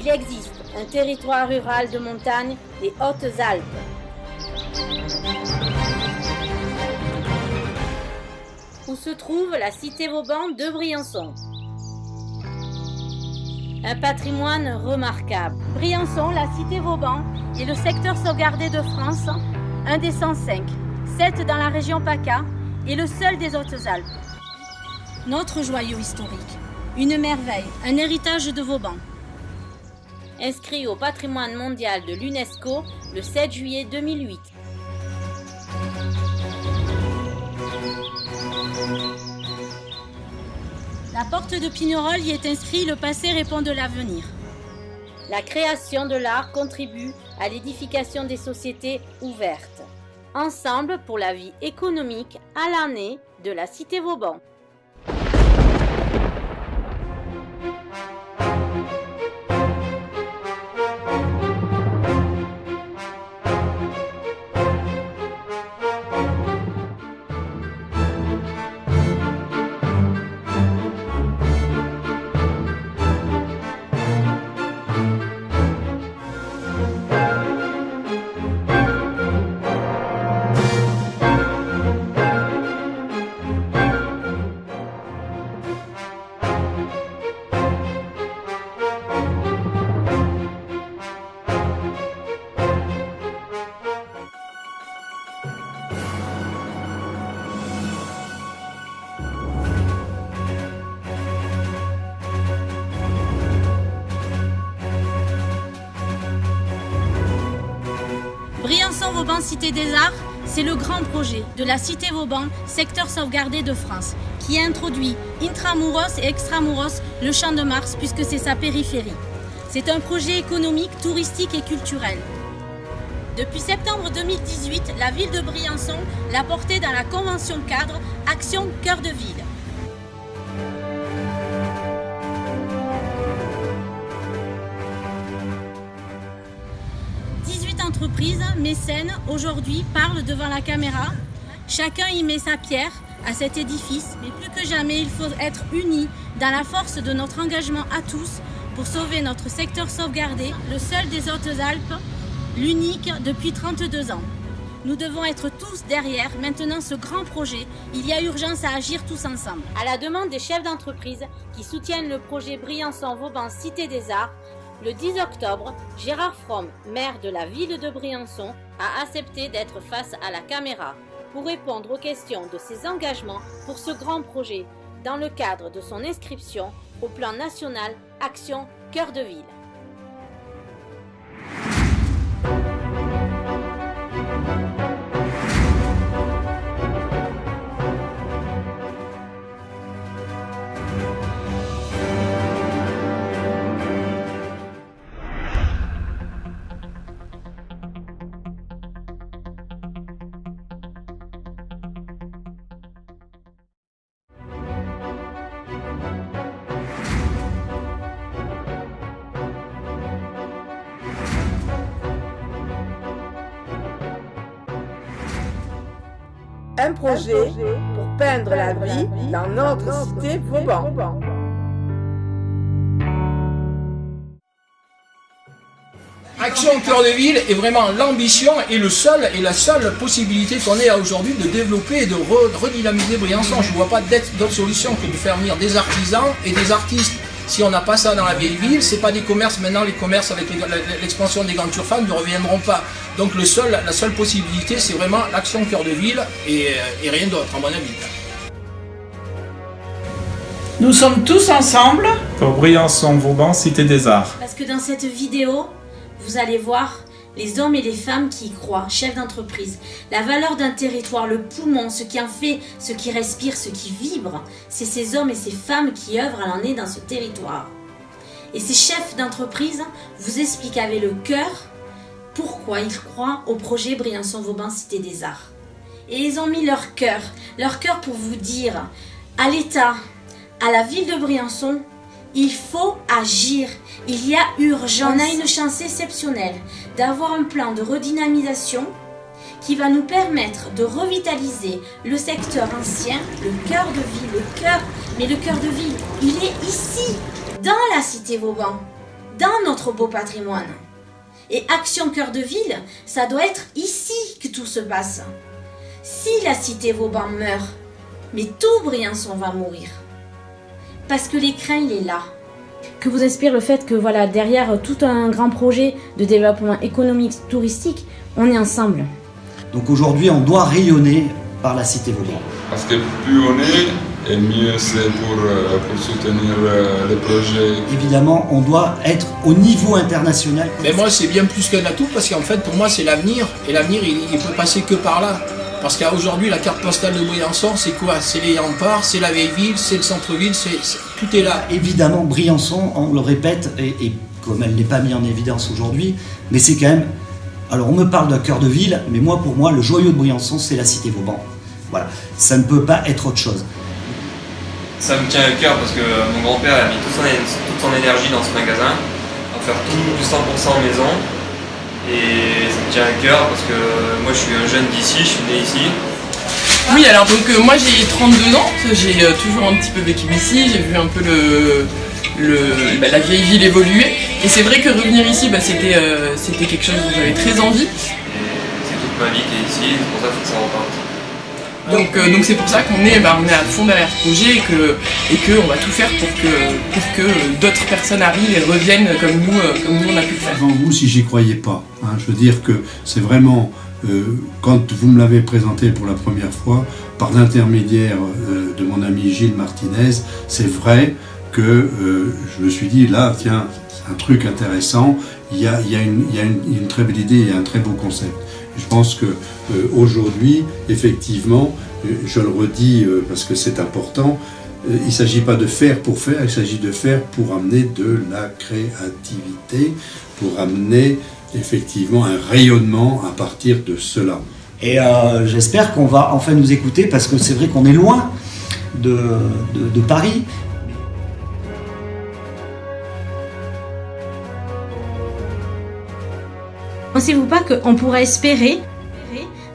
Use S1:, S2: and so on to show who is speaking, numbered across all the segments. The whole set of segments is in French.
S1: il existe un territoire rural de montagne, les Hautes-Alpes. Où se trouve la cité Vauban de Briançon. Un patrimoine remarquable. Briançon, la cité Vauban, est le secteur sauvegardé de France, un des 105, 7 dans la région PACA et le seul des Hautes-Alpes. Notre joyau historique, une merveille, un héritage de Vauban. Inscrit au patrimoine mondial de l'UNESCO le 7 juillet 2008. La porte de Pignerol y est inscrit « Le passé répond de l'avenir ». La création de l'art contribue à l'édification des sociétés ouvertes. Ensemble pour la vie économique à l'année de la cité Vauban. Briançon-Vauban Cité des Arts, c'est le grand projet de la cité Vauban, secteur sauvegardé de France, qui introduit intramuros et extramuros le Champ de Mars puisque c'est sa périphérie. C'est un projet économique, touristique et culturel. Depuis septembre 2018, la ville de Briançon l'a porté dans la convention cadre Action Cœur de Ville. Entreprises, mécènes, aujourd'hui parlent devant la caméra. Chacun y met sa pierre à cet édifice, mais plus que jamais, il faut être unis dans la force de notre engagement à tous pour sauver notre secteur sauvegardé, le seul des Hautes-Alpes, l'unique depuis 32 ans. Nous devons être tous derrière maintenant ce grand projet. Il y a urgence à agir tous ensemble. À la demande des chefs d'entreprise qui soutiennent le projet Briançon-Vauban Cité des Arts, le 10 octobre, Gérard Fromm, maire de la ville de Briançon, a accepté d'être face à la caméra pour répondre aux questions de ses engagements pour ce grand projet dans le cadre de son inscription au plan national Action Cœur de Ville.
S2: Un projet pour peindre la vie dans notre cité Vauban.
S3: Action Cœur de Ville est vraiment l'ambition et la seule possibilité qu'on ait aujourd'hui de développer et de redynamiser Briançon. Je ne vois pas d'autre solution que de faire venir des artisans et des artistes. Si on n'a pas ça dans la vieille ville, c'est pas des commerces. Maintenant, les commerces avec l'expansion des grandes surfaces ne reviendront pas. Donc la seule possibilité, c'est vraiment l'Action Cœur de Ville et rien d'autre, à mon avis.
S4: Nous sommes tous ensemble
S5: pour Briançon-Vauban Cité des Arts.
S1: Parce que dans cette vidéo, vous allez voir les hommes et les femmes qui y croient, chefs d'entreprise. La valeur d'un territoire, le poumon, ce qui en fait, ce qui respire, ce qui vibre, c'est ces hommes et ces femmes qui œuvrent à l'année dans ce territoire. Et ces chefs d'entreprise vous expliquent avec le cœur pourquoi ils croient au projet Briançon-Vauban Cité des Arts. Et ils ont mis leur cœur pour vous dire à l'État, à la ville de Briançon, il faut agir, il y a urgence. On a une chance exceptionnelle d'avoir un plan de redynamisation qui va nous permettre de revitaliser le secteur ancien, le cœur de ville, mais le cœur de ville, il est ici, dans la cité Vauban. dans notre beau patrimoine. Et Action Cœur de Ville, ça doit être ici que tout se passe. Si la cité Vauban meurt, mais tout Briançon va mourir. Parce que l'écrin, il est là. Que vous inspire le fait que voilà, derrière tout un grand projet de développement économique, touristique, on est ensemble.
S6: Donc aujourd'hui, on doit rayonner par la cité Vauban.
S7: Parce que plus on est, et mieux c'est pour soutenir les projets.
S6: Évidemment, on doit être au niveau international.
S3: Mais moi, c'est bien plus qu'un atout parce qu'en fait, pour moi, c'est l'avenir. Et l'avenir, il peut passer que par là. Parce qu'aujourd'hui, la carte postale de Briançon, c'est quoi? C'est les remparts, c'est la vieille ville, c'est le centre-ville, tout est là.
S6: Évidemment, Briançon, on le répète, et comme elle n'est pas mise en évidence aujourd'hui, mais c'est quand même... Alors, on me parle d'un cœur de ville, mais pour moi, le joyau de Briançon, c'est la cité Vauban. Voilà, ça ne peut pas être autre chose.
S8: Ça me tient à cœur parce que mon grand-père a mis toute son énergie dans ce magasin, à faire tout du 100% maison. Et ça me tient à cœur parce que moi je suis un jeune d'ici, je suis né ici.
S9: Oui, alors donc moi j'ai 32 ans, j'ai toujours un petit peu vécu ici, j'ai vu un peu la vieille ville évoluer. Et c'est vrai que revenir ici, c'était quelque chose dont j'avais très envie.
S8: Et c'est toute ma vie qui est ici, c'est pour ça qu'il faut que ça reparte.
S9: Donc c'est pour ça qu'on est à fond derrière ce projet et qu'on va tout faire pour que d'autres personnes arrivent et reviennent comme nous on a pu le faire.
S10: Avant vous, si j'y croyais pas, je veux dire que c'est vraiment, quand vous me l'avez présenté pour la première fois, par l'intermédiaire de mon ami Gilles Martinez, c'est vrai que je me suis dit, là, tiens, c'est un truc intéressant, il y a une très belle idée, il y a un très beau concept. Je pense que aujourd'hui, effectivement, je le redis parce que c'est important, il ne s'agit pas de faire pour faire, il s'agit de faire pour amener de la créativité, pour amener effectivement un rayonnement à partir de cela.
S6: Et j'espère qu'on va enfin nous écouter parce que c'est vrai qu'on est loin de Paris.
S1: Pensez-vous pas qu'on pourrait espérer,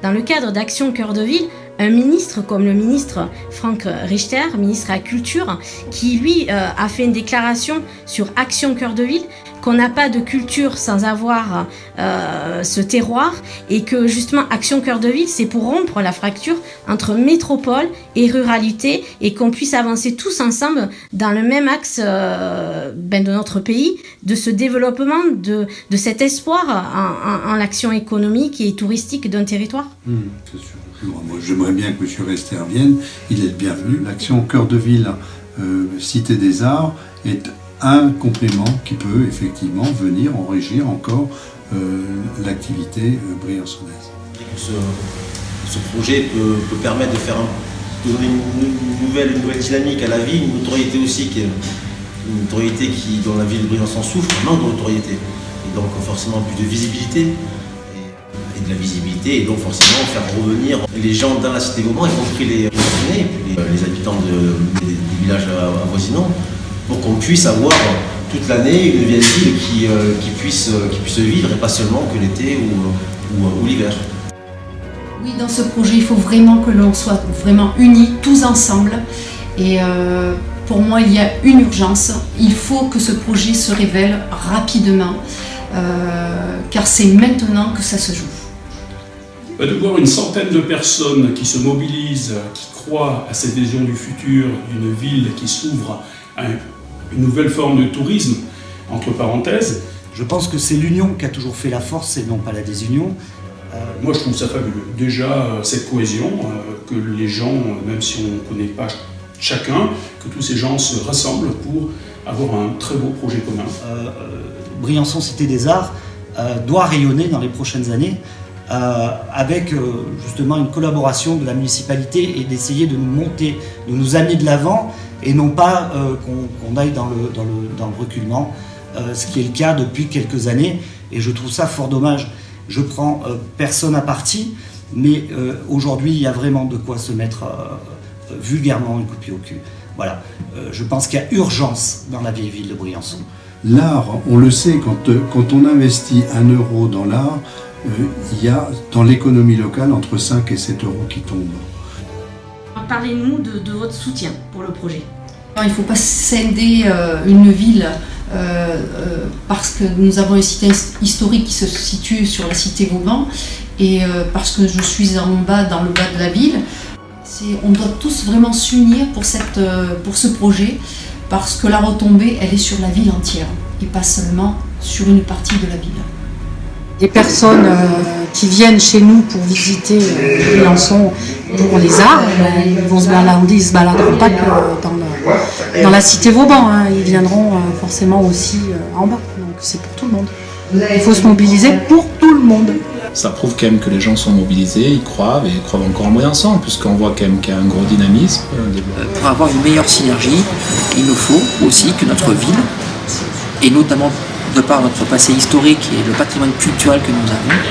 S1: dans le cadre d'Action Cœur de Ville, un ministre comme le ministre Franck Richter, ministre de la Culture, qui lui a fait une déclaration sur Action Cœur de Ville, qu'on n'a pas de culture sans avoir ce terroir, et que justement Action Cœur de Ville, c'est pour rompre la fracture entre métropole et ruralité, et qu'on puisse avancer tous ensemble dans le même axe de notre pays, de ce développement, de cet espoir en l'action économique et touristique d'un territoire.
S10: C'est sûr. Moi, j'aimerais bien que M. Richter vienne, il est le bienvenu. L'action Cœur de Ville, Cité des Arts, est un complément qui peut effectivement venir enrichir encore l'activité briançonnaise.
S11: Ce projet peut permettre de donner une nouvelle dynamique à la ville, une notoriété aussi, dont la ville de Briançon souffre, un manque de notoriété. Et donc forcément plus de visibilité. Et de la visibilité, et donc forcément faire revenir les gens dans la cité Vauban, y compris les Briançonnais, et puis les habitants des villages avoisinants, pour qu'on puisse avoir toute l'année une vieille ville qui puisse vivre, et pas seulement que l'été ou l'hiver.
S12: Oui, dans ce projet, il faut vraiment que l'on soit vraiment unis, tous ensemble. Et pour moi, il y a une urgence. Il faut que ce projet se révèle rapidement, car c'est maintenant que ça se joue.
S13: De voir une centaine de personnes qui se mobilisent, qui croient à cette vision du futur, d'une ville qui s'ouvre à une nouvelle forme de tourisme, entre parenthèses.
S6: Je pense que c'est l'union qui a toujours fait la force et non pas la désunion.
S13: Moi je trouve ça fabuleux. Déjà cette cohésion, que les gens, même si on ne connaît pas chacun, que tous ces gens se rassemblent pour avoir un très beau projet commun.
S6: Briançon Cité des Arts doit rayonner dans les prochaines années avec justement une collaboration de la municipalité et d'essayer de nous monter, de nous amener de l'avant et non pas qu'on aille dans le reculement, ce qui est le cas depuis quelques années et je trouve ça fort dommage. Je prends personne à partie, mais aujourd'hui il y a vraiment de quoi se mettre vulgairement une coup de pied au cul. Voilà, je pense qu'il y a urgence dans la vieille ville de Briançon.
S10: L'art, on le sait, quand on investit 1 euro dans l'art, il y a dans l'économie locale entre 5 et 7 euros qui tombent.
S1: Parlez-nous de votre soutien pour le projet.
S12: Il ne faut pas scinder une ville parce que nous avons un site historique qui se situe sur la cité Vauban et parce que je suis en bas, dans le bas de la ville. On doit tous vraiment s'unir pour ce projet parce que la retombée, elle est sur la ville entière et pas seulement sur une partie de la ville.
S14: Les personnes qui viennent chez nous pour visiter Briançon pour les arts, ils se baladeront pas que dans la cité Vauban, hein. Ils viendront forcément aussi en bas, donc c'est pour tout le monde. Il faut se mobiliser pour tout le monde.
S5: Ça prouve quand même que les gens sont mobilisés, ils croient encore en Briançon, puisqu'on voit quand même qu'il y a un gros dynamisme.
S15: Pour avoir une meilleure synergie, il nous faut aussi que notre ville, et notamment de par notre passé historique et le patrimoine culturel que nous avons,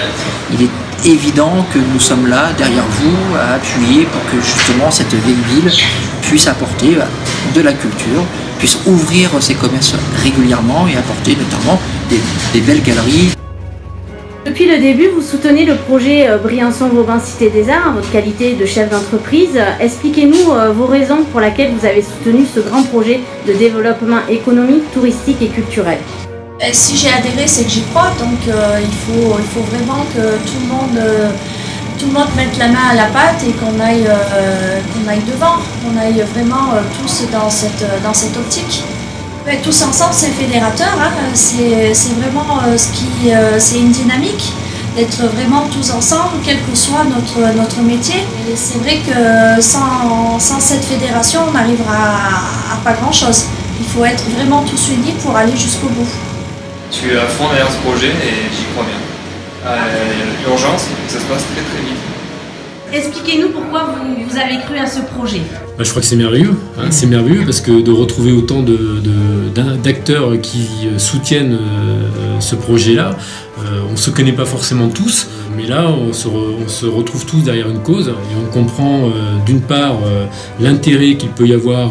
S15: il est évident que nous sommes là, derrière vous, à appuyer pour que justement cette vieille ville puisse apporter de la culture, puisse ouvrir ses commerces régulièrement et apporter notamment des belles galeries.
S1: Depuis le début, vous soutenez le projet Briançon-Vauban Cité des Arts en votre qualité de chef d'entreprise. Expliquez-nous vos raisons pour lesquelles vous avez soutenu ce grand projet de développement économique, touristique et culturel.
S16: Si j'ai adhéré, c'est que j'y crois, donc il faut vraiment que tout le monde mette la main à la pâte et qu'on aille devant, qu'on aille vraiment tous dans cette optique. Mais tous ensemble, c'est fédérateur, hein. C'est vraiment c'est une dynamique d'être vraiment tous ensemble, quel que soit notre métier. Et c'est vrai que sans cette fédération, on n'arrivera à pas grand-chose. Il faut être vraiment tous unis pour aller jusqu'au bout.
S8: Je suis à fond derrière ce projet et j'y crois bien. L'urgence, ça se passe très très vite.
S1: Expliquez-nous pourquoi vous avez cru à ce projet.
S17: Je crois que c'est merveilleux, hein, c'est merveilleux parce que de retrouver autant d'acteurs qui soutiennent ce projet-là, on ne se connaît pas forcément tous, mais là on se retrouve tous derrière une cause et on comprend d'une part l'intérêt qu'il peut y avoir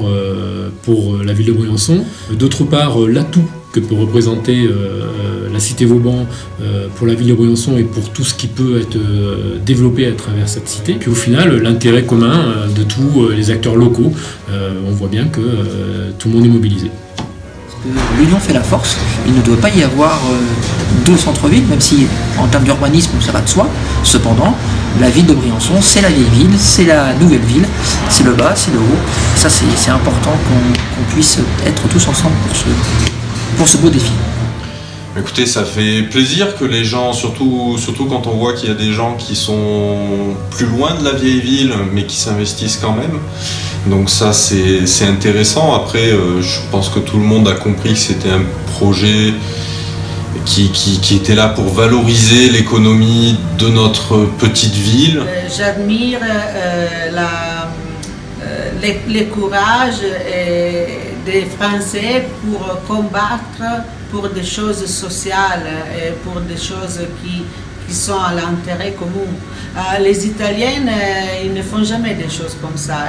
S17: pour la ville de Briançon, d'autre part l'atout que peut représenter la cité Vauban pour la ville de Briançon et pour tout ce qui peut être développé à travers cette cité. Puis au final, l'intérêt commun de tous les acteurs locaux, on voit bien que tout le monde est mobilisé.
S15: L'union fait la force, il ne doit pas y avoir deux centres-villes, même si en termes d'urbanisme ça va de soi. Cependant, la ville de Briançon, c'est la vieille ville, c'est la nouvelle ville, c'est le bas, c'est le haut. Ça c'est important qu'on puisse être tous ensemble pour ce beau défi.
S18: Écoutez, ça fait plaisir que les gens, surtout quand on voit qu'il y a des gens qui sont plus loin de la vieille ville, mais qui s'investissent quand même. Donc ça, c'est intéressant. Après, je pense que tout le monde a compris que c'était un projet qui était là pour valoriser l'économie de notre petite ville.
S19: J'admire le courage des Français pour combattre pour des choses sociales et pour des choses qui sont à l'intérêt commun. Les Italiens, ils ne font jamais des choses comme ça.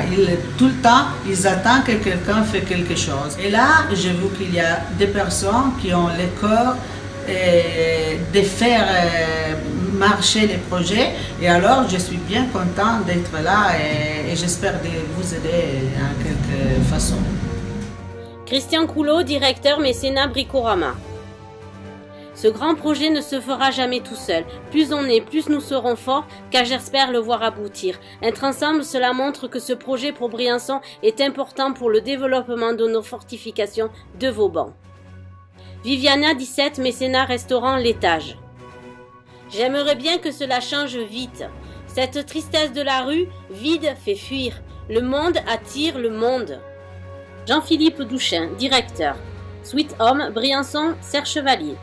S19: Tout le temps, ils attendent que quelqu'un fait quelque chose. Et là, j'ai vu qu'il y a des personnes qui ont le cœur de faire marcher les projets. Et alors, je suis bien content d'être là et j'espère vous aider en quelque façon.
S1: Christian Coulot, directeur mécénat Bricorama. Ce grand projet ne se fera jamais tout seul. Plus on est, plus nous serons forts, car j'espère le voir aboutir. Être ensemble, cela montre que ce projet pour Briançon est important pour le développement de nos fortifications de Vauban. Viviana 17, mécénat restaurant L'Étage. J'aimerais bien que cela change vite. Cette tristesse de la rue, vide, fait fuir. Le monde attire le monde. Jean-Philippe Douchin, directeur. Sweet Home, Briançon, Serre-Chevalier.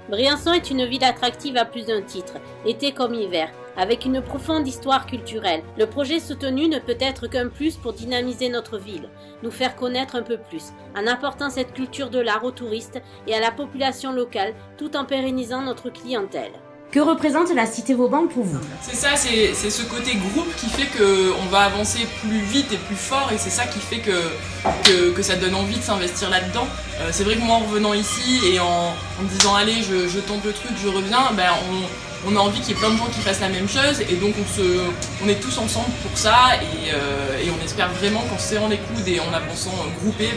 S1: Briançon est une ville attractive à plus d'un titre, été comme hiver, avec une profonde histoire culturelle. Le projet soutenu ne peut être qu'un plus pour dynamiser notre ville, nous faire connaître un peu plus, en apportant cette culture de l'art aux touristes et à la population locale, tout en pérennisant notre clientèle. Que représente la cité Vauban pour vous?
S9: C'est ça, c'est ce côté groupe qui fait qu'on va avancer plus vite et plus fort, et c'est ça qui fait que ça donne envie de s'investir là-dedans. C'est vrai que moi en revenant ici et en me disant allez je tente le truc, je reviens, ben, on a envie qu'il y ait plein de gens qui fassent la même chose, et donc on est tous ensemble pour ça, et on espère j'espère vraiment qu'en serrant les coudes et en avançant groupés,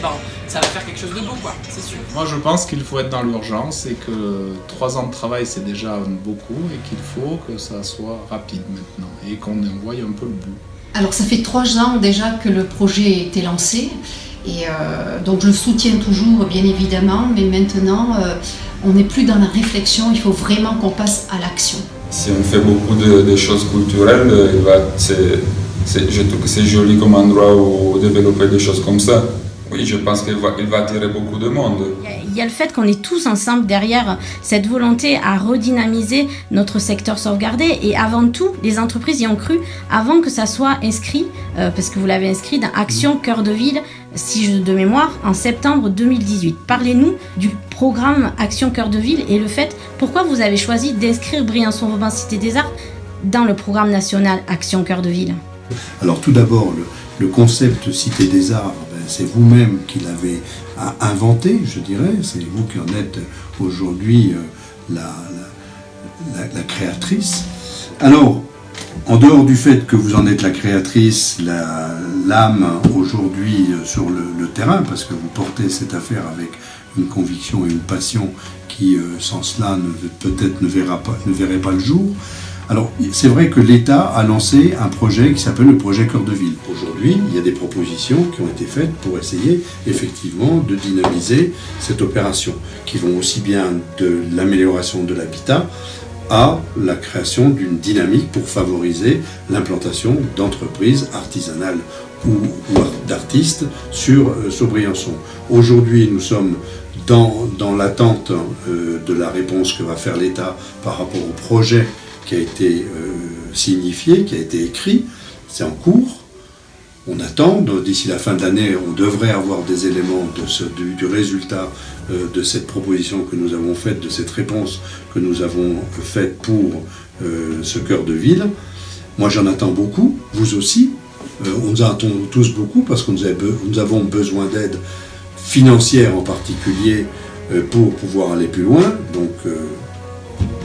S9: ça va faire quelque chose de beau, quoi, c'est sûr.
S5: Moi je pense qu'il faut être dans l'urgence et que 3 ans de travail c'est déjà beaucoup et qu'il faut que ça soit rapide maintenant et qu'on en voie un peu le bout.
S12: Alors ça fait 3 ans déjà que le projet a été lancé et donc je le soutiens toujours bien évidemment, mais maintenant on n'est plus dans la réflexion, il faut vraiment qu'on passe à l'action.
S7: Si on fait beaucoup de choses culturelles, je trouve que c'est joli comme endroit où développer des choses comme ça. Oui, je pense qu'il va attirer beaucoup de monde.
S1: Il y a le fait qu'on est tous ensemble derrière cette volonté à redynamiser notre secteur sauvegardé et avant tout, les entreprises y ont cru avant que ça soit inscrit, parce que vous l'avez inscrit dans Action Cœur de Ville, de mémoire, en septembre 2018. Parlez-nous du programme Action Cœur de Ville et le fait pourquoi vous avez choisi d'inscrire Briançon-Vauban Cité des Arts dans le programme national Action Cœur de Ville.
S10: Alors tout d'abord, le concept Cité des Arts, c'est vous-même qui l'avez inventé, je dirais. C'est vous qui en êtes aujourd'hui la créatrice. Alors, en dehors du fait que vous en êtes la créatrice, l'âme aujourd'hui sur le terrain, parce que vous portez cette affaire avec une conviction et une passion qui, sans cela, peut-être ne verrait pas le jour. Alors, c'est vrai que l'État a lancé un projet qui s'appelle le projet Cœur de Ville. Aujourd'hui, il y a des propositions qui ont été faites pour essayer effectivement de dynamiser cette opération, qui vont aussi bien de l'amélioration de l'habitat à la création d'une dynamique pour favoriser l'implantation d'entreprises artisanales ou d'artistes sur Briançon. Aujourd'hui, nous sommes dans l'attente de la réponse que va faire l'État par rapport au projet qui a été signifié, qui a été écrit, c'est en cours. On attend, d'ici la fin de l'année, on devrait avoir des éléments du résultat de cette proposition que nous avons faite, de cette réponse que nous avons faite pour ce cœur de ville. Moi j'en attends beaucoup, vous aussi. On nous en attend tous beaucoup parce que nous avons besoin d'aide financière en particulier pour pouvoir aller plus loin. Donc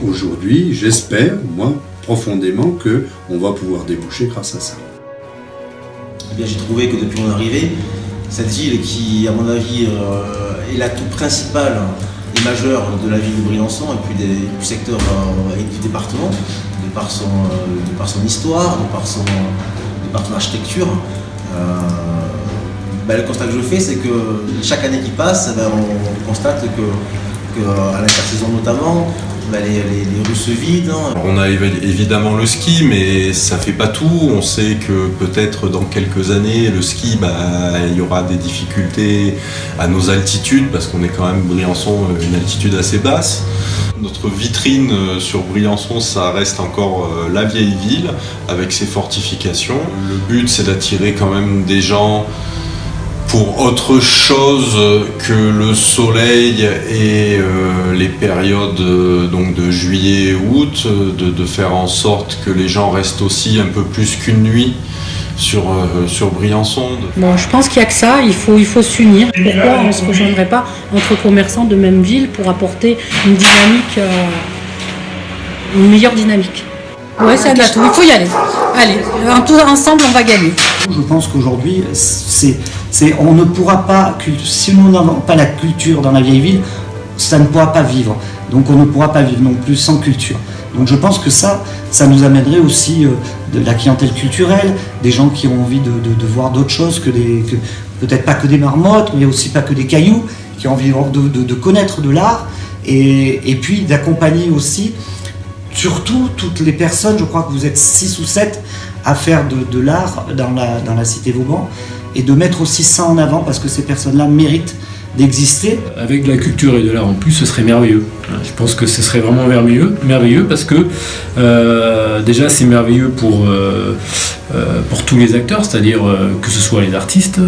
S10: aujourd'hui, j'espère, moi, profondément, qu'on va pouvoir déboucher grâce à ça.
S11: Eh bien, j'ai trouvé que depuis mon arrivée, cette ville qui, à mon avis, est l'atout principal et majeur de la ville de Briançon et puis du secteur et du département, de par son histoire, de par son architecture. Le constat que je fais, c'est que chaque année qui passe, on constate qu'à l'intersaison notamment, les rues se vident.
S18: On a évidemment le ski, mais ça fait pas tout. On sait que peut-être dans quelques années, le ski, il y aura des difficultés à nos altitudes, parce qu'on est quand même Briançon, une altitude assez basse. Notre vitrine sur Briançon, ça reste encore la vieille ville, avec ses fortifications. Le but, c'est d'attirer quand même des gens pour autre chose que le soleil et les périodes donc de juillet-août, de faire en sorte que les gens restent aussi un peu plus qu'une nuit sur Briançon.
S14: Bon, je pense qu'il n'y a que ça, il faut s'unir. Pourquoi on ne se rejoindrait pas entre commerçants de même ville pour apporter une dynamique, une meilleure dynamique? Ouais, c'est un atout, il faut y aller. Allez, tous ensemble, on va gagner.
S6: Je pense qu'aujourd'hui, on ne pourra pas, si nous n'avons pas la culture dans la vieille ville, ça ne pourra pas vivre. Donc on ne pourra pas vivre non plus sans culture. Donc je pense que ça nous amènerait aussi de la clientèle culturelle, des gens qui ont envie de voir d'autres choses peut-être pas que des marmottes, mais aussi pas que des cailloux, qui ont envie de connaître de l'art, et puis d'accompagner aussi surtout toutes les personnes, je crois que vous êtes 6 ou 7 à faire de l'art dans la cité Vauban, et de mettre aussi ça en avant parce que ces personnes-là méritent d'exister.
S17: Avec de la culture et de l'art en plus, ce serait merveilleux. Je pense que ce serait vraiment merveilleux parce que déjà c'est merveilleux pour tous les acteurs, c'est-à-dire que ce soit les artistes,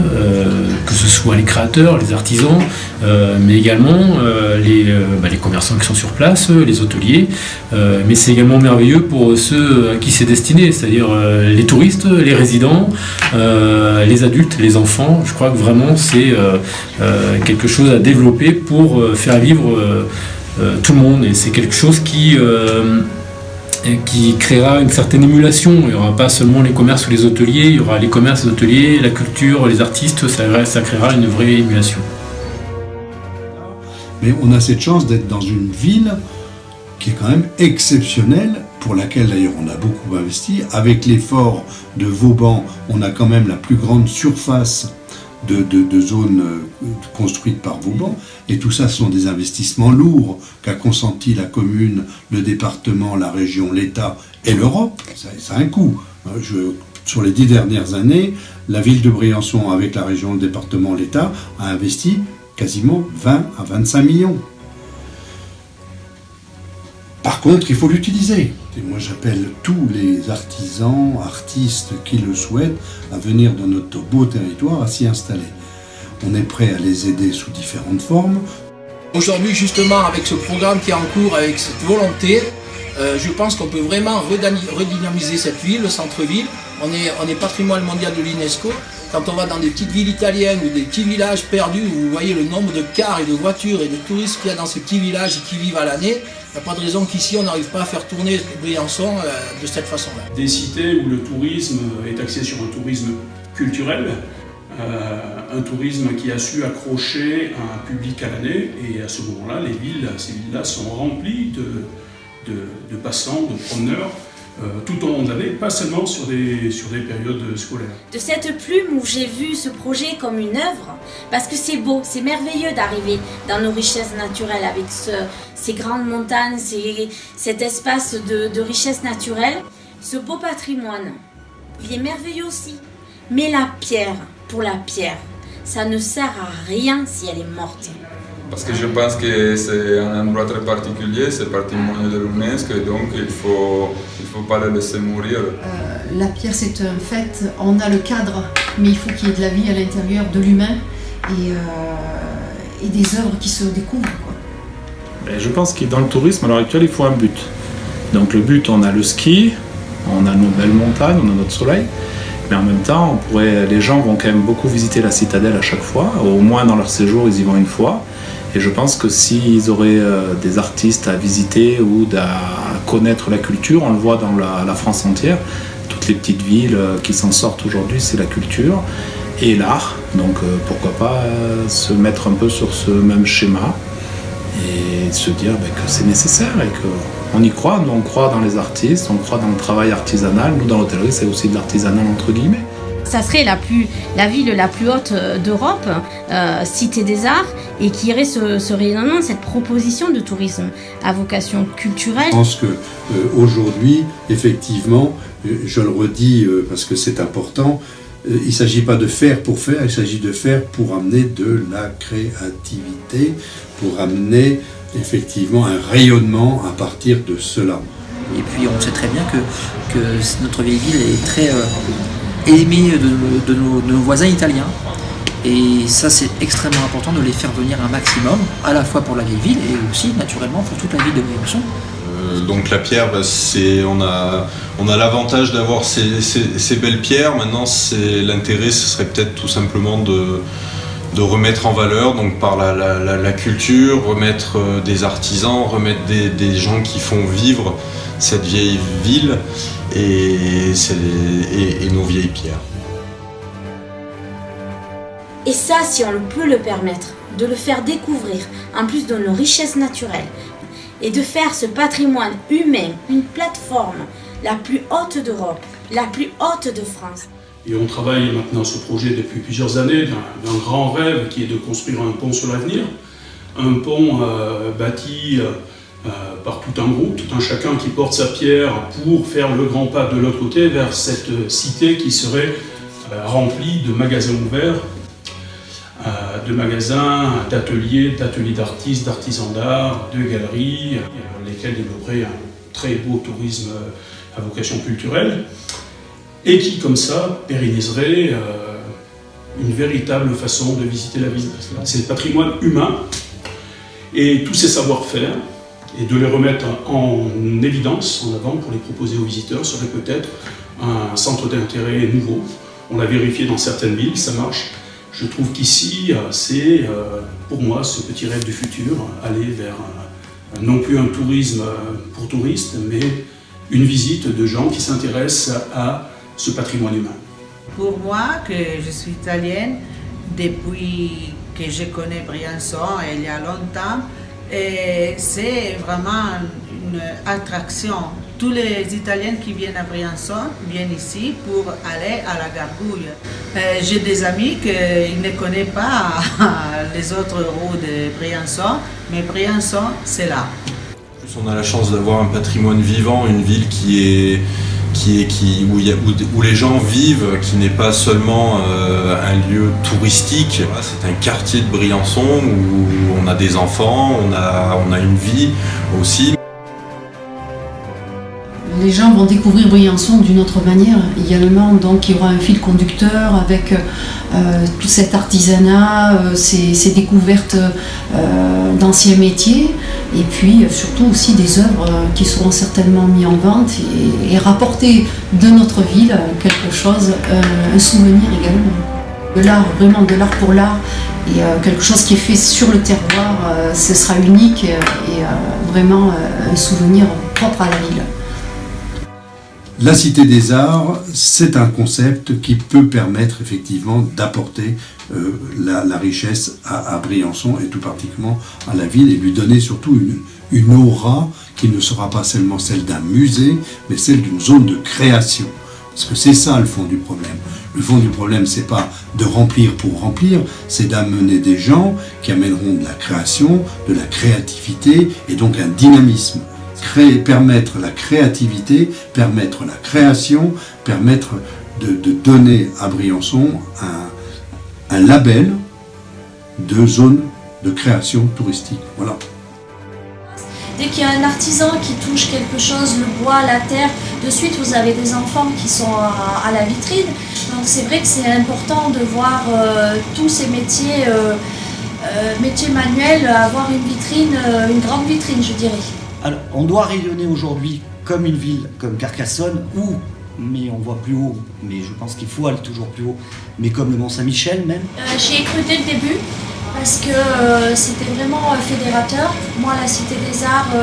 S17: que ce soit les créateurs, les artisans, mais également les commerçants qui sont sur place, les hôteliers, mais c'est également merveilleux pour ceux à qui c'est destiné, c'est-à-dire les touristes, les résidents, les adultes, les enfants. Je crois que vraiment c'est quelque chose à développer pour faire vivre tout le monde, et c'est quelque chose qui qui créera une certaine émulation. Il n'y aura pas seulement les commerces ou les hôteliers, il y aura les commerces, les hôteliers, la culture, les artistes, ça créera une vraie émulation.
S10: Mais on a cette chance d'être dans une ville qui est quand même exceptionnelle, pour laquelle d'ailleurs on a beaucoup investi. Avec l'effort de Vauban, on a quand même la plus grande surface de zones construites par Vauban. Et tout ça, ce sont des investissements lourds qu'a consenti la commune, le département, la région, l'État et l'Europe. Ça a un coût. Sur les 10 dernières années, la ville de Briançon, avec la région, le département, l'État, a investi quasiment 20 à 25 millions. Par contre, il faut l'utiliser. Et moi, j'appelle tous les artisans, artistes qui le souhaitent à venir dans notre beau territoire, à s'y installer. On est prêt à les aider sous différentes formes.
S3: Aujourd'hui, justement, avec ce programme qui est en cours, avec cette volonté, je pense qu'on peut vraiment redynamiser cette ville, le centre-ville. On est patrimoine mondial de l'UNESCO. Quand on va dans des petites villes italiennes ou des petits villages perdus, où vous voyez le nombre de cars et de voitures et de touristes qu'il y a dans ces petits villages et qui vivent à l'année, il n'y a pas de raison qu'ici on n'arrive pas à faire tourner Briançon de cette façon-là.
S13: Des cités où le tourisme est axé sur un tourisme culturel, un tourisme qui a su accrocher un public à l'année, et à ce moment-là, ces villes-là sont remplies de passants, de promeneurs, tout au long de l'année, pas seulement sur des périodes scolaires.
S1: De cette plume où j'ai vu ce projet comme une œuvre, parce que c'est beau, c'est merveilleux d'arriver dans nos richesses naturelles avec ces grandes montagnes, cet espace de richesse naturelle, ce beau patrimoine. Il est merveilleux aussi, mais la pierre, pour la pierre, ça ne sert à rien si elle est morte.
S7: Parce que je pense que c'est un endroit très particulier, c'est patrimoine de l'UNESCO, et donc il faut pas le laisser mourir.
S12: La pierre, c'est un fait, on a le cadre, mais il faut qu'il y ait de la vie à l'intérieur, de l'humain, et des œuvres qui se découvrent, quoi.
S5: Je pense que dans le tourisme, à l'heure actuelle, il faut un but. Donc le but, on a le ski, on a nos belles montagnes, on a notre soleil, mais en même temps, les gens vont quand même beaucoup visiter la citadelle à chaque fois, au moins dans leur séjour, ils y vont une fois. Et je pense que s'ils auraient des artistes à visiter ou à connaître la culture, on le voit dans la France entière, toutes les petites villes qui s'en sortent aujourd'hui, c'est la culture et l'art. Donc pourquoi pas se mettre un peu sur ce même schéma et se dire que c'est nécessaire et qu'on y croit. Nous, on croit dans les artistes, on croit dans le travail artisanal. Nous, dans l'hôtellerie, c'est aussi de l'artisanal entre guillemets.
S1: Ça serait la ville la plus haute d'Europe, cité des arts, et qui irait ce rayonnement, cette proposition de tourisme à vocation culturelle.
S10: Je pense qu'aujourd'hui, effectivement, je le redis parce que c'est important, il ne s'agit pas de faire pour faire, il s'agit de faire pour amener de la créativité, pour amener effectivement un rayonnement à partir de cela.
S15: Et puis on sait très bien que notre vieille ville est très aimée de nos voisins italiens. Et ça, c'est extrêmement important de les faire venir un maximum, à la fois pour la vieille ville et aussi naturellement pour toute la ville de Briançon.
S18: Donc la pierre, on a l'avantage d'avoir ces belles pierres. Maintenant, l'intérêt, ce serait peut-être tout simplement de remettre en valeur, donc par la culture, remettre des artisans, remettre des gens qui font vivre cette vieille ville et nos vieilles pierres.
S1: Et ça, si on peut le permettre, de le faire découvrir, en plus de nos richesses naturelles, et de faire ce patrimoine humain, une plateforme la plus haute d'Europe, la plus haute de France.
S13: Et on travaille maintenant ce projet depuis plusieurs années, d'un grand rêve qui est de construire un pont sur l'avenir, un pont bâti par tout un groupe, tout un chacun qui porte sa pierre pour faire le grand pas de l'autre côté vers cette cité qui serait remplie de magasins ouverts, de magasins, d'ateliers d'artistes, d'artisans d'art, de galeries, lesquels développeraient un très beau tourisme à vocation culturelle, et qui, comme ça, pérenniserait une véritable façon de visiter la ville. C'est le patrimoine humain, et tous ces savoir-faire, et de les remettre en évidence, en avant, pour les proposer aux visiteurs, serait peut-être un centre d'intérêt nouveau. On l'a vérifié dans certaines villes, ça marche. Je trouve qu'ici, c'est pour moi ce petit rêve du futur, aller vers non plus un tourisme pour touristes, mais une visite de gens qui s'intéressent à ce patrimoine humain.
S19: Pour moi, que je suis italienne, depuis que je connais Briançon il y a longtemps, c'est vraiment une attraction. Tous les Italiens qui viennent à Briançon viennent ici pour aller à la gargouille. J'ai des amis qui ne connaissent pas les autres routes de Briançon, mais Briançon, c'est là.
S18: On a la chance d'avoir un patrimoine vivant, une ville où les gens vivent, qui n'est pas seulement un lieu touristique. C'est un quartier de Briançon où on a des enfants, on a une vie aussi.
S14: Les gens vont découvrir Briançon d'une autre manière également, donc il y aura un fil conducteur avec tout cet artisanat, ces découvertes d'anciens métiers, et puis surtout aussi des œuvres qui seront certainement mises en vente et rapporter de notre ville quelque chose, un souvenir également. De l'art, vraiment de l'art pour l'art, et quelque chose qui est fait sur le terroir, ce sera unique et vraiment un souvenir propre à la ville.
S10: La Cité des Arts, c'est un concept qui peut permettre effectivement d'apporter la richesse à Briançon et tout particulièrement à la ville, et lui donner surtout une aura qui ne sera pas seulement celle d'un musée, mais celle d'une zone de création. Parce que c'est ça le fond du problème. Le fond du problème, c'est pas de remplir pour remplir, c'est d'amener des gens qui amèneront de la création, de la créativité et donc un dynamisme. Permettre la créativité, permettre la création, permettre de donner à Briançon un label de zone de création touristique. Voilà.
S16: Dès qu'il y a un artisan qui touche quelque chose, le bois, la terre, de suite vous avez des enfants qui sont à la vitrine. Donc c'est vrai que c'est important de voir tous ces métiers, métiers manuels, avoir une vitrine, une grande vitrine je dirais.
S6: Alors, on doit rayonner aujourd'hui comme une ville comme Carcassonne, mais on voit plus haut, mais je pense qu'il faut aller toujours plus haut, mais comme le Mont-Saint-Michel même.
S16: J'y ai cru dès le début, parce que c'était vraiment fédérateur. Moi, la Cité des Arts,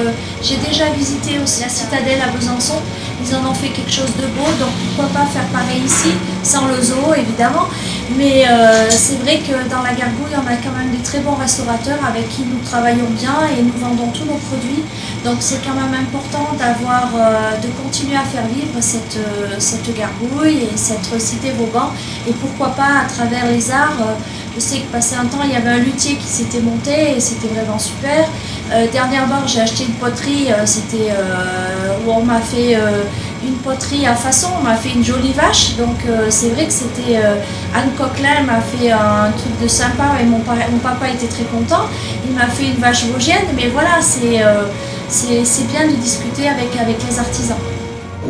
S16: j'ai déjà visité aussi la Citadelle à Besançon. Ils en ont fait quelque chose de beau, donc pourquoi pas faire pareil ici, sans le zoo évidemment. Mais c'est vrai que dans la Gargouille, on a quand même des très bons restaurateurs avec qui nous travaillons bien et nous vendons tous nos produits. Donc c'est quand même important de continuer à faire vivre cette Gargouille et cette cité Vauban. Et pourquoi pas à travers les arts. Je sais que passé un temps, il y avait un luthier qui s'était monté et c'était vraiment super. Dernièrement, j'ai acheté une poterie, où on m'a fait une poterie à façon, on m'a fait une jolie vache. Donc c'est vrai que c'était Anne Coquelin m'a fait un truc de sympa et mon papa était très content. Il m'a fait une vache vosgienne, mais voilà, c'est bien de discuter avec les artisans.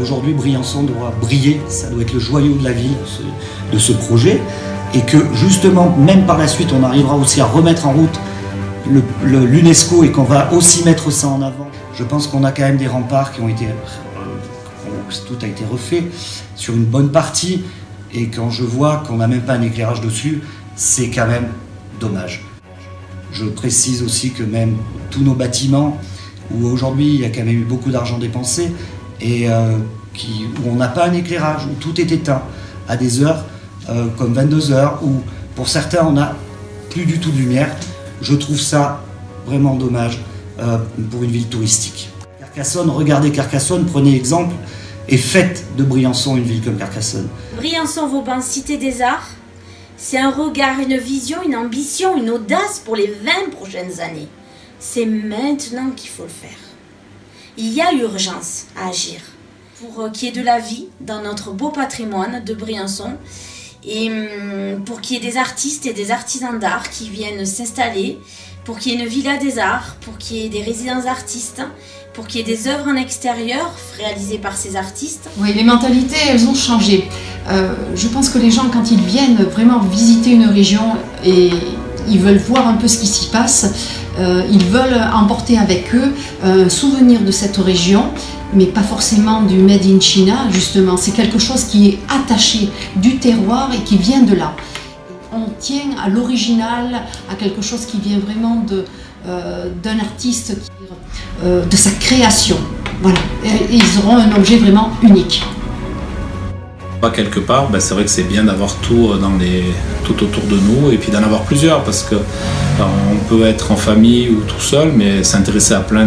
S6: Aujourd'hui, Briançon doit briller, ça doit être le joyau de la ville de ce projet. Et que justement, même par la suite, on arrivera aussi à remettre en route l'UNESCO et qu'on va aussi mettre ça en avant. Je pense qu'on a quand même des remparts qui ont été... tout a été refait sur une bonne partie. Et quand je vois qu'on n'a même pas un éclairage dessus, c'est quand même dommage. Je précise aussi que même tous nos bâtiments, où aujourd'hui il y a quand même eu beaucoup d'argent dépensé, et où on n'a pas un éclairage, où tout est éteint à des heures comme 22 heures, où pour certains on n'a plus du tout de lumière. Je trouve ça vraiment dommage pour une ville touristique. Carcassonne, regardez Carcassonne, prenez exemple et faites de Briançon une ville comme Carcassonne.
S1: Briançon-Vauban, Cité des Arts, c'est un regard, une vision, une ambition, une audace pour les 20 prochaines années. C'est maintenant qu'il faut le faire. Il y a urgence à agir pour qu'il y ait de la vie dans notre beau patrimoine de Briançon, et pour qu'il y ait des artistes et des artisans d'art qui viennent s'installer, pour qu'il y ait une villa des arts, pour qu'il y ait des résidences artistes, pour qu'il y ait des œuvres en extérieur réalisées par ces artistes.
S12: Oui, les mentalités, elles ont changé. Je pense que les gens, quand ils viennent vraiment visiter une région et ils veulent voir un peu ce qui s'y passe, ils veulent emporter avec eux un souvenir de cette région, mais pas forcément du Made in China, justement. C'est quelque chose qui est attaché du terroir et qui vient de là. On tient à l'original, à quelque chose qui vient vraiment d'un artiste, de sa création. Voilà, et ils auront un objet vraiment unique.
S5: Quelque part, c'est vrai que c'est bien d'avoir tout autour de nous et puis d'en avoir plusieurs parce que on peut être en famille ou tout seul mais s'intéresser à plein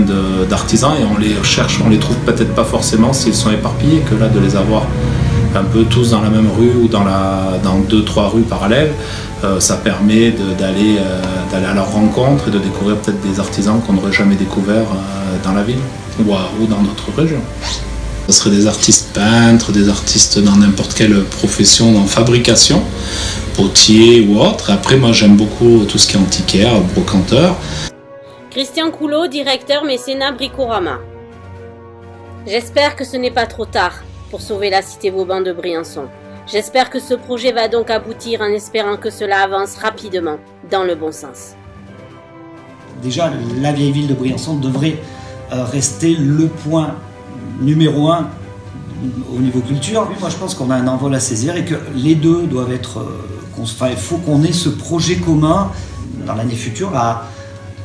S5: d'artisans et on les cherche, on les trouve peut-être pas forcément s'ils sont éparpillés, que là de les avoir un peu tous dans la même rue ou dans 2-3 rues parallèles, ça permet d'aller à leur rencontre et de découvrir peut-être des artisans qu'on n'aurait jamais découverts dans la ville ou dans d'autres régions. Ce seraient des artistes peintres, des artistes dans n'importe quelle profession, dans fabrication, potier ou autre. Après, moi, j'aime beaucoup tout ce qui est antiquaire, brocanteur.
S20: Christian Coulot, directeur mécénat Bricorama. J'espère que ce n'est pas trop tard pour sauver la cité Vauban de Briançon. J'espère que ce projet va donc aboutir en espérant que cela avance rapidement, dans le bon sens.
S6: Déjà, la vieille ville de Briançon devrait rester le point numéro 1 au niveau culture. Moi je pense qu'on a un envol à saisir et que les deux doivent être... il faut qu'on ait ce projet commun dans l'année future à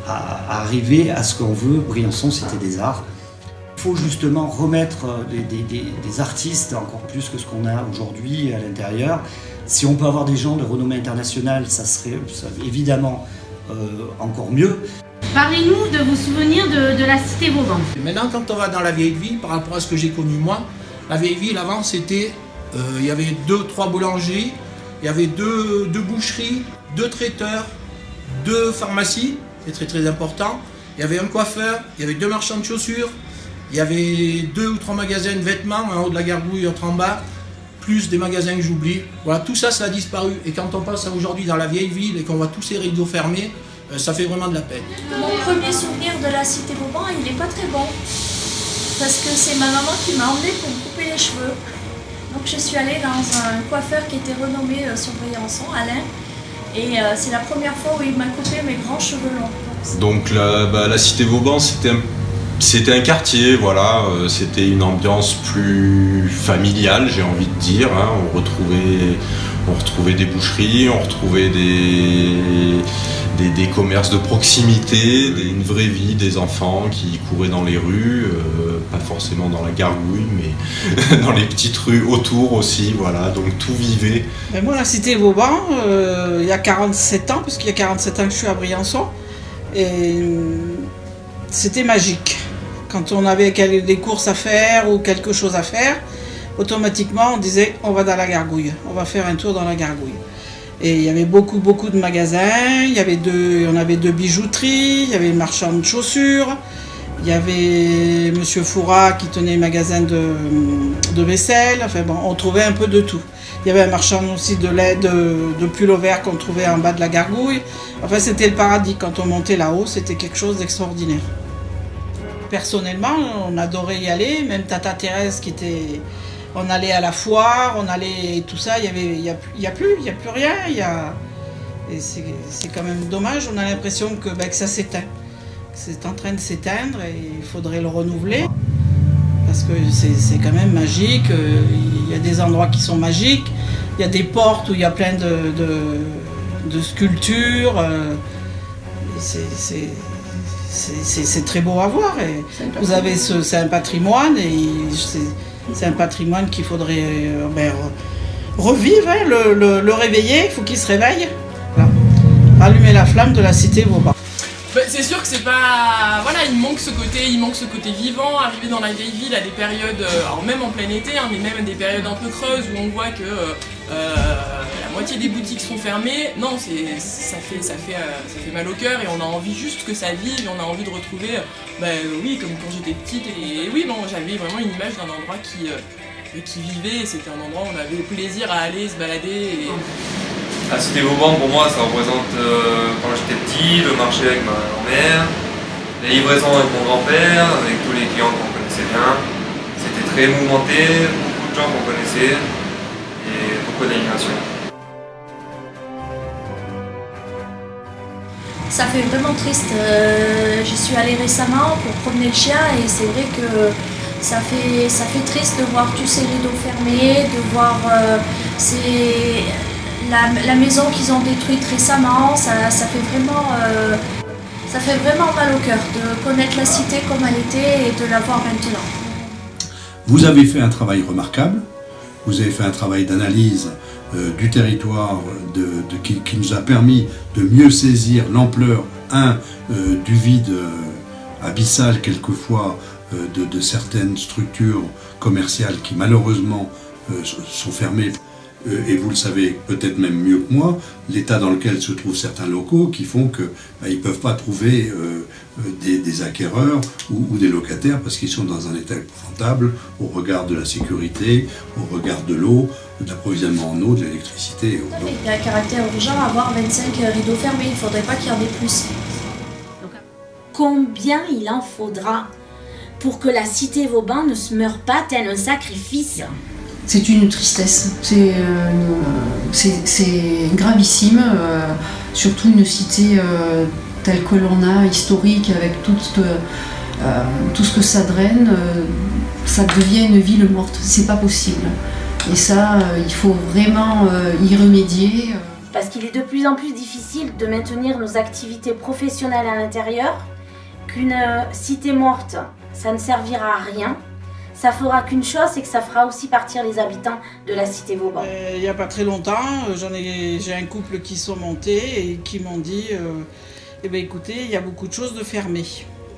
S6: arriver à ce qu'on veut. Briançon, Cité des Arts. Il faut justement remettre des artistes encore plus que ce qu'on a aujourd'hui à l'intérieur. Si on peut avoir des gens de renommée internationale, ça serait évidemment encore mieux.
S1: Parlez-nous de vos souvenirs de la cité Vauban.
S3: Maintenant, quand on va dans la vieille ville, par rapport à ce que j'ai connu moi, la vieille ville avant c'était, il y avait 2-3 boulangeries, il y avait 2 boucheries, 2 traiteurs, 2 pharmacies, c'est très très important. Il y avait un coiffeur, il y avait 2 marchands de chaussures, il y avait 2 ou 3 magasins de vêtements, en haut de la gargouille, autre en bas, plus des magasins que j'oublie. Voilà, tout ça, ça a disparu. Et quand on passe aujourd'hui dans la vieille ville et qu'on voit tous ces rideaux fermés, ça fait vraiment de la peine.
S16: Mon premier souvenir de la cité Vauban, il n'est pas très bon. Parce que c'est ma maman qui m'a emmenée pour me couper les cheveux. Donc je suis allée dans un coiffeur qui était renommé sur Briançon, Alain. Et c'est la première fois où il m'a coupé mes grands cheveux longs.
S18: Donc la cité Vauban, c'était un quartier, voilà, c'était une ambiance plus familiale, j'ai envie de dire. Hein. On retrouvait des boucheries, on retrouvait des commerces de proximité, une vraie vie, des enfants qui couraient dans les rues, pas forcément dans la gargouille, mais dans les petites rues autour aussi, voilà, donc tout vivait.
S4: Mais moi, la cité Vauban, il y a 47 ans, parce qu'il y a 47 ans que je suis à Briançon, et c'était magique. Quand on avait des courses à faire ou quelque chose à faire, automatiquement on disait on va dans la gargouille, on va faire un tour dans la gargouille. Et il y avait beaucoup de magasins, on avait 2 bijouteries, il y avait le marchand de chaussures, il y avait Monsieur Foura qui tenait un magasin de vaisselle, enfin bon, on trouvait un peu de tout. Il y avait un marchand aussi de pullovers qu'on trouvait en bas de la gargouille. Enfin c'était le paradis, quand on montait là-haut, c'était quelque chose d'extraordinaire. Personnellement, on adorait y aller, même Tata Thérèse qui était... On allait à la foire, on allait... Tout ça, il y a plus rien. Et c'est quand même dommage, on a l'impression que ça s'éteint. C'est en train de s'éteindre et il faudrait le renouveler. Parce que c'est quand même magique, il y a des endroits qui sont magiques, il y a des portes où il y a plein de sculptures. C'est très beau à voir. Et vous avez c'est un patrimoine et c'est un patrimoine qu'il faudrait revivre, hein, le réveiller. Il faut qu'il se réveille. Voilà. Allumer la flamme de la cité Vauban.
S9: C'est sûr que c'est pas... Voilà, il manque ce côté vivant, arriver dans la vieille ville à des périodes, alors même en plein été, hein, mais même à des périodes un peu creuses où on voit que la moitié des boutiques sont fermées. Non, ça fait mal au cœur et on a envie juste que ça vive et on a envie de retrouver, oui, comme quand j'étais petite. Et oui, non, j'avais vraiment une image d'un endroit qui vivait, et c'était un endroit où on avait plaisir à aller se balader.
S8: La cité Vauban, pour moi, ça représente quand j'étais petit, le marché avec ma grand-mère, les livraisons avec mon grand-père, avec tous les clients qu'on connaissait bien. C'était très mouvementé, beaucoup de gens qu'on connaissait et beaucoup d'animation.
S16: Ça fait vraiment triste. J'y suis allée récemment pour promener le chien et c'est vrai que ça fait triste de voir tous ces rideaux fermés, de voir la maison qu'ils ont détruite récemment. Ça fait vraiment mal au cœur de connaître la cité comme elle était et de la voir maintenant.
S10: Vous avez fait un travail remarquable, vous avez fait un travail d'analyse du territoire qui nous a permis de mieux saisir l'ampleur, du vide abyssal quelquefois de certaines structures commerciales qui malheureusement sont fermées. Et vous le savez peut-être même mieux que moi, l'état dans lequel se trouvent certains locaux qui font qu'ils ne peuvent pas trouver des acquéreurs ou des locataires parce qu'ils sont dans un état épouvantable au regard de la sécurité, au regard de l'eau, de l'approvisionnement en eau, de l'électricité.
S16: Il y a un caractère urgent à avoir 25 rideaux fermés, il ne faudrait pas qu'il y en ait plus.
S1: Combien il en faudra pour que la cité Vauban ne se meure pas tel un sacrifice?
S12: C'est une tristesse, c'est gravissime, surtout une cité telle que l'on a, historique, avec tout ce que ça draine, ça devient une ville morte, c'est pas possible. Et ça, il faut vraiment y remédier.
S1: Parce qu'il est de plus en plus difficile de maintenir nos activités professionnelles à l'intérieur, qu'une cité morte, ça ne servira à rien. Ça fera qu'une chose, c'est que ça fera aussi partir les habitants de la cité Vauban.
S4: Il n'y a pas très longtemps, j'ai un couple qui sont montés et qui m'ont dit eh bien, écoutez, il y a beaucoup de choses de fermées.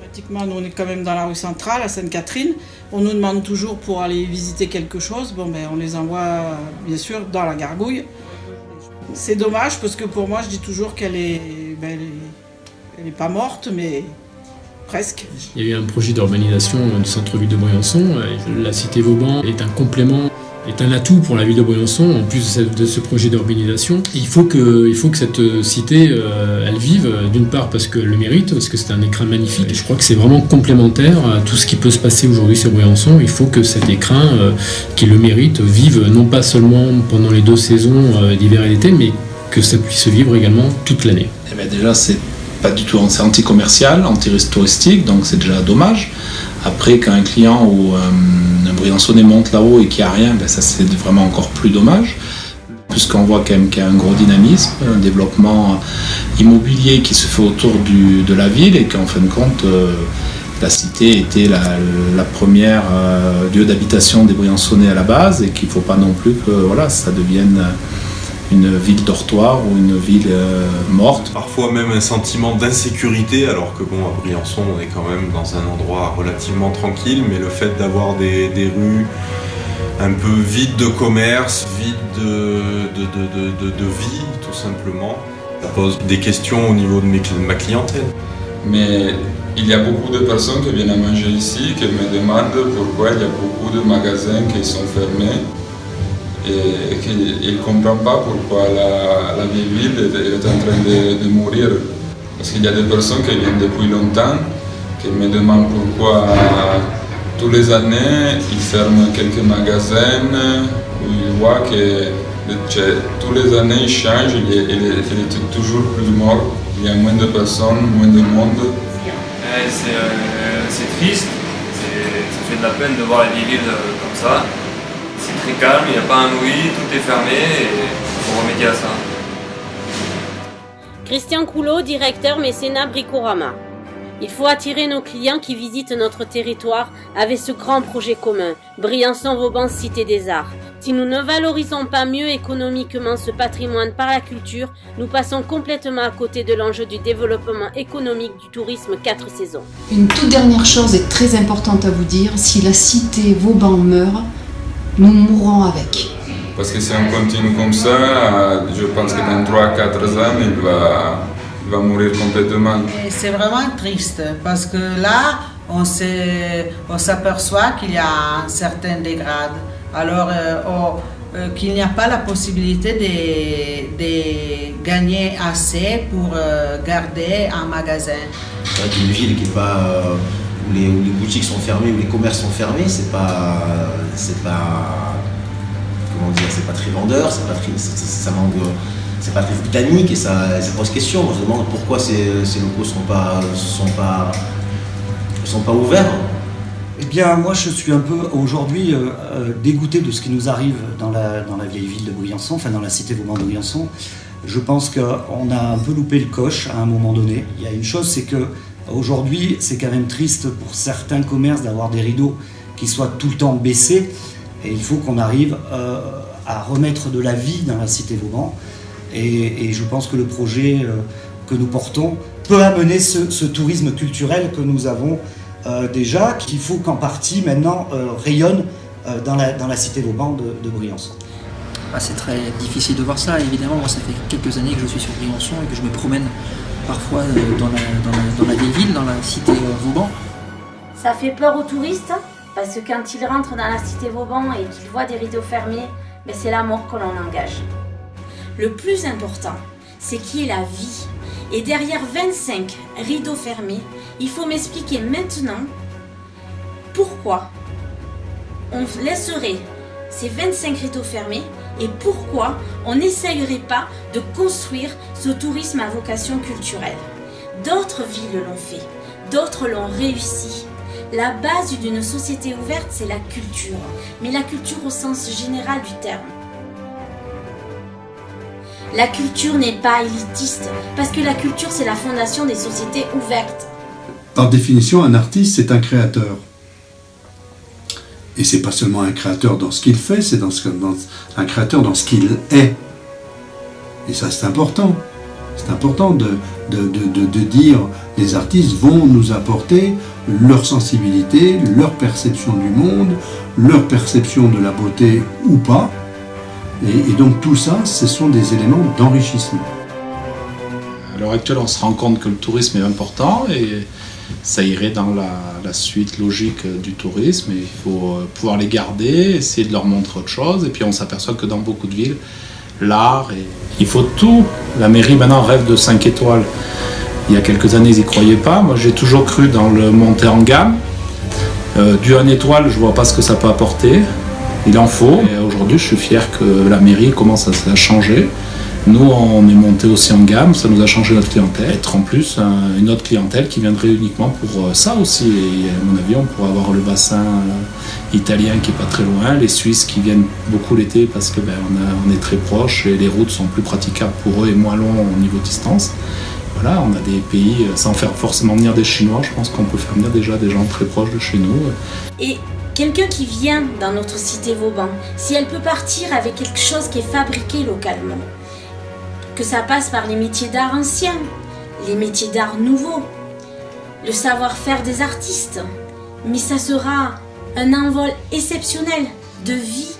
S4: Pratiquement, nous on est quand même dans la rue centrale, à Sainte-Catherine. On nous demande toujours pour aller visiter quelque chose. Bon, ben, on les envoie bien sûr dans la gargouille. C'est dommage parce que pour moi, je dis toujours qu'elle est pas morte, mais presque.
S17: Il y a eu un projet d'urbanisation du centre-ville de Briançon. La cité Vauban est un complément, est un atout pour la ville de Briançon, en plus de ce projet d'urbanisation. Il faut que cette cité, elle vive, d'une part parce qu'elle le mérite, parce que c'est un écrin magnifique. Et je crois que c'est vraiment complémentaire à tout ce qui peut se passer aujourd'hui sur Briançon. Il faut que cet écrin, qui le mérite, vive non pas seulement pendant les 2 saisons d'hiver et d'été, mais que ça puisse vivre également toute l'année.
S5: Eh bien déjà, c'est pas du tout, c'est anti-commercial, anti-touristique, donc c'est déjà dommage. Après, quand un client ou un Briançonnais monte là-haut et qu'il n'y a rien, ben ça c'est vraiment encore plus dommage. Puisqu'on voit quand même qu'il y a un gros dynamisme, un développement immobilier qui se fait autour de la ville et qu'en fin de compte, la cité était la première lieu d'habitation des Briançonnais à la base et qu'il ne faut pas non plus que voilà, ça devienne une ville dortoir ou une ville morte.
S18: Parfois même un sentiment d'insécurité, alors que bon, à Briançon, on est quand même dans un endroit relativement tranquille, mais le fait d'avoir des rues un peu vides de commerce, vides de vie, tout simplement, ça pose des questions au niveau de ma clientèle.
S7: Mais il y a beaucoup de personnes qui viennent à manger ici, qui me demandent pourquoi il y a beaucoup de magasins qui sont fermés. Et qu'ils ne comprennent pas pourquoi la vieille ville est en train de mourir. Parce qu'il y a des personnes qui viennent depuis longtemps, qui me demandent pourquoi tous les années ils ferment quelques magasins, où ils voient que tous les années ils changent, il est toujours plus mort, il y a moins de personnes, moins de monde.
S8: C'est triste, ça fait de la peine de voir la vieille ville comme ça. C'est très calme, il n'y a pas un bruit, tout est fermé et il faut remédier à ça.
S20: Christian Coulot, directeur mécénat Bricorama. Il faut attirer nos clients qui visitent notre territoire avec ce grand projet commun, Briançon-Vauban Cité des Arts. Si nous ne valorisons pas mieux économiquement ce patrimoine par la culture, nous passons complètement à côté de l'enjeu du développement économique du tourisme 4 saisons.
S12: Une toute dernière chose est très importante à vous dire, si la cité Vauban meurt, nous mourrons avec.
S7: Parce que si on continue comme ça, je pense que dans 3-4 ans, il va mourir complètement.
S19: C'est vraiment triste parce que là, on s'aperçoit qu'il y a un certain dégrade. Alors qu'il n'y a pas la possibilité de gagner assez pour garder un magasin.
S11: Une ville qui est pas... où les boutiques sont fermées, où les commerces sont fermés, c'est pas comment dire, c'est pas très vendeur, ça manque, c'est pas très botanique et ça pose question. On se demande pourquoi ces locaux sont pas ouverts.
S6: Eh bien, moi, je suis un peu aujourd'hui dégoûté de ce qui nous arrive dans la vieille ville de Briançon, enfin dans la cité Vauban de Briançon. Je pense qu'on a un peu loupé le coche à un moment donné. Il y a une chose, c'est que aujourd'hui, c'est quand même triste pour certains commerces d'avoir des rideaux qu'il soit tout le temps baissé. Et il faut qu'on arrive à remettre de la vie dans la cité Vauban. Et je pense que le projet que nous portons peut amener ce tourisme culturel que nous avons déjà, qu'il faut qu'en partie maintenant rayonne dans la cité Vauban de Briançon.
S15: C'est très difficile de voir ça. Évidemment, moi, ça fait quelques années que je suis sur Briançon et que je me promène parfois dans la vieille ville, dans la cité Vauban.
S1: Ça fait peur aux touristes parce que quand ils rentrent dans la cité Vauban et qu'ils voient des rideaux fermés, c'est la mort que l'on engage. Le plus important, c'est qu'il y ait la vie. Et derrière 25 rideaux fermés, il faut m'expliquer maintenant pourquoi on laisserait ces 25 rideaux fermés et pourquoi on n'essayerait pas de construire ce tourisme à vocation culturelle. D'autres villes l'ont fait, d'autres l'ont réussi. La base d'une société ouverte, c'est la culture, mais la culture au sens général du terme. La culture n'est pas élitiste, parce que la culture, c'est la fondation des sociétés ouvertes.
S10: Par définition, un artiste, c'est un créateur. Et c'est pas seulement un créateur dans ce qu'il fait, c'est un créateur dans ce qu'il est. Et ça, c'est important. C'est important de dire les artistes vont nous apporter leur sensibilité, leur perception du monde, leur perception de la beauté ou pas. Et donc tout ça, ce sont des éléments d'enrichissement.
S5: À l'heure actuelle, on se rend compte que le tourisme est important et ça irait dans la suite logique du tourisme. Et il faut pouvoir les garder, essayer de leur montrer autre chose. Et puis on s'aperçoit que dans beaucoup de villes, l'art, il faut tout. La mairie maintenant rêve de 5 étoiles. Il y a quelques années, ils n'y croyaient pas. Moi, j'ai toujours cru dans le monter en gamme. Du 1 étoile, je ne vois pas ce que ça peut apporter. Il en faut. Et aujourd'hui, je suis fier que la mairie commence à changer. Nous, on est monté aussi en gamme, ça nous a changé notre clientèle. Être en plus une autre clientèle qui viendrait uniquement pour ça aussi. Et à mon avis, on pourrait avoir le bassin italien qui est pas très loin, les Suisses qui viennent beaucoup l'été parce que on est très proches et les routes sont plus praticables pour eux et moins longs au niveau distance. Voilà, on a des pays, sans faire forcément venir des Chinois, je pense qu'on peut faire venir déjà des gens très proches de chez nous.
S1: Et quelqu'un qui vient dans notre cité Vauban, si elle peut partir avec quelque chose qui est fabriqué localement, que ça passe par les métiers d'art anciens, les métiers d'art nouveaux, le savoir-faire des artistes, mais ça sera un envol exceptionnel de vie.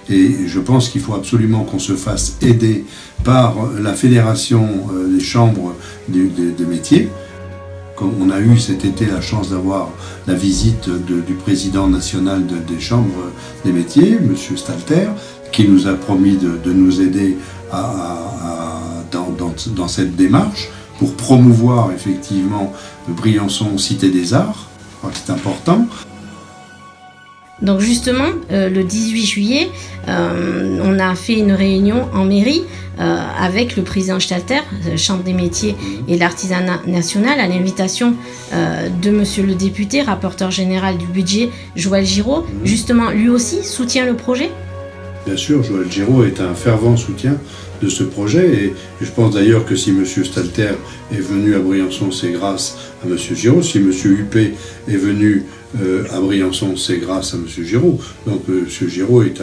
S10: Et je pense qu'il faut absolument qu'on se fasse aider par la fédération des chambres des métiers. On a eu cet été la chance d'avoir la visite du président national des chambres des métiers, M. Stalter, qui nous a promis de nous aider dans cette démarche pour promouvoir effectivement Briançon Cité des Arts. Je crois que c'est important.
S1: Donc justement, le 18 juillet, on a fait une réunion en mairie avec le président Stalter, Chambre des métiers et l'artisanat national, à l'invitation de monsieur le député, rapporteur général du budget, Joël Giraud. Justement, lui aussi soutient le projet.
S10: Bien sûr, Joël Giraud est un fervent soutien de ce projet et je pense d'ailleurs que si M. Stalter est venu à Briançon, c'est grâce à M. Giraud. Si M. Huppé est venu à Briançon, c'est grâce à M. Giraud. Donc M. Giraud est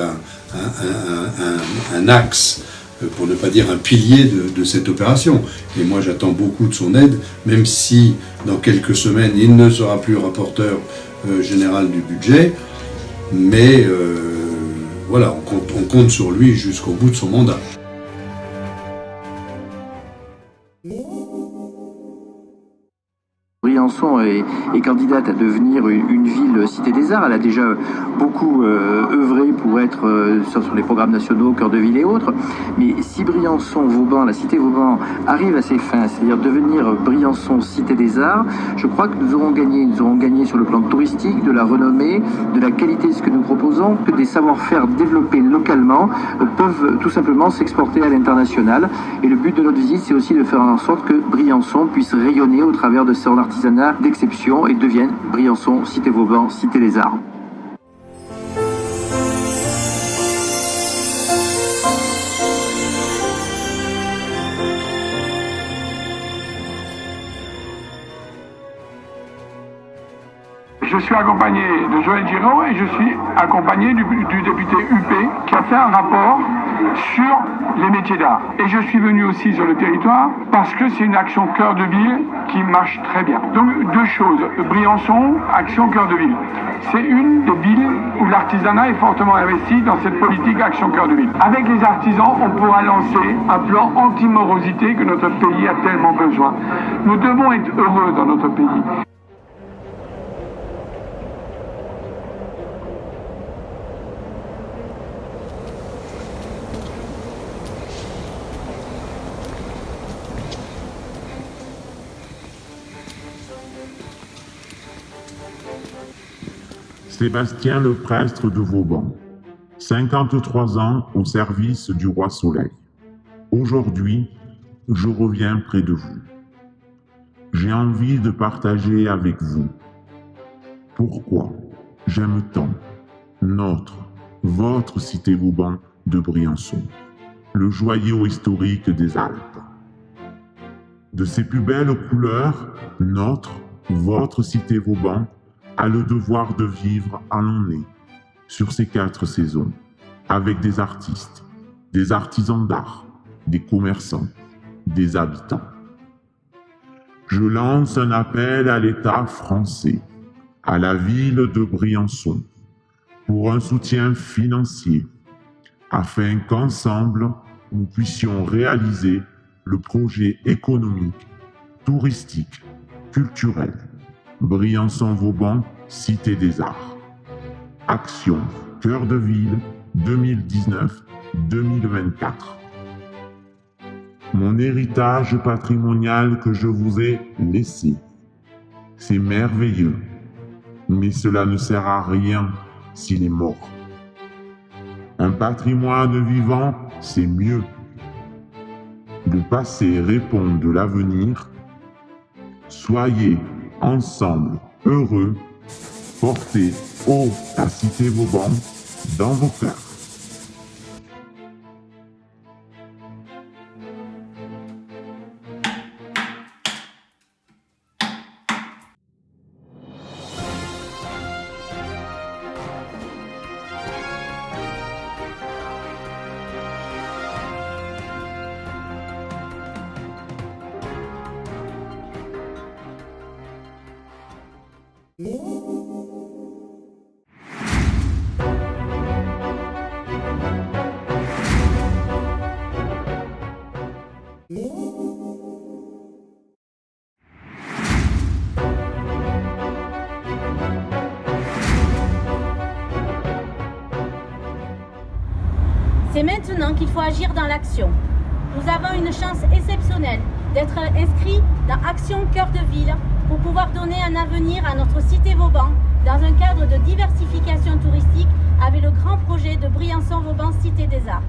S10: un axe, pour ne pas dire un pilier de cette opération. Et moi j'attends beaucoup de son aide, même si dans quelques semaines il ne sera plus rapporteur général du budget. Mais voilà, on compte sur lui jusqu'au bout de son mandat.
S15: Briançon est candidate à devenir une ville cité des arts. Elle a déjà beaucoup œuvré pour être sur les programmes nationaux, cœur de ville et autres. Mais si Briançon-Vauban, la cité Vauban, arrive à ses fins, c'est-à-dire devenir Briançon cité des arts, je crois que nous aurons gagné. Nous aurons gagné sur le plan touristique, de la renommée, de la qualité de ce que nous proposons, que des savoir-faire développés localement peuvent tout simplement s'exporter à l'international. Et le but de notre visite, c'est aussi de faire en sorte que Briançon puisse rayonner au travers de son artisanat d'exception et devienne Briançon, Cité Vauban, Cité des Arts.
S21: Je suis accompagné de Joël Giraud et je suis accompagné du député UP qui a fait un rapport sur les métiers d'art. Et je suis venu aussi sur le territoire parce que c'est une action cœur de ville qui marche très bien. Donc deux choses, Briançon, action cœur de ville. C'est une des villes où l'artisanat est fortement investi dans cette politique action cœur de ville. Avec les artisans, on pourra lancer un plan anti-morosité que notre pays a tellement besoin. Nous devons être heureux dans notre pays.
S22: Sébastien le Prestre de Vauban, 53 ans au service du roi Soleil. Aujourd'hui, je reviens près de vous. J'ai envie de partager avec vous pourquoi j'aime tant votre cité Vauban de Briançon, le joyau historique des Alpes. De ses plus belles couleurs, votre cité Vauban a le devoir de vivre à l'année, sur ces 4 saisons, avec des artistes, des artisans d'art, des commerçants, des habitants. Je lance un appel à l'État français, à la ville de Briançon, pour un soutien financier, afin qu'ensemble, nous puissions réaliser le projet économique, touristique, culturel, Briançon-Vauban, Cité des Arts. Action Cœur de Ville 2019-2024. Mon héritage patrimonial que je vous ai laissé. C'est merveilleux, mais cela ne sert à rien s'il est mort. Un patrimoine vivant, c'est mieux. Le passé répond de l'avenir. Soyez ensemble heureux, portez haut la cité Vauban dans vos cœurs.
S1: C'est maintenant qu'il faut agir dans l'action. Nous avons une chance exceptionnelle d'être inscrits dans Action Cœur de Ville pour pouvoir donner un avenir à notre cité Vauban dans un cadre de diversification touristique avec le grand projet de Briançon-Vauban Cité des Arts.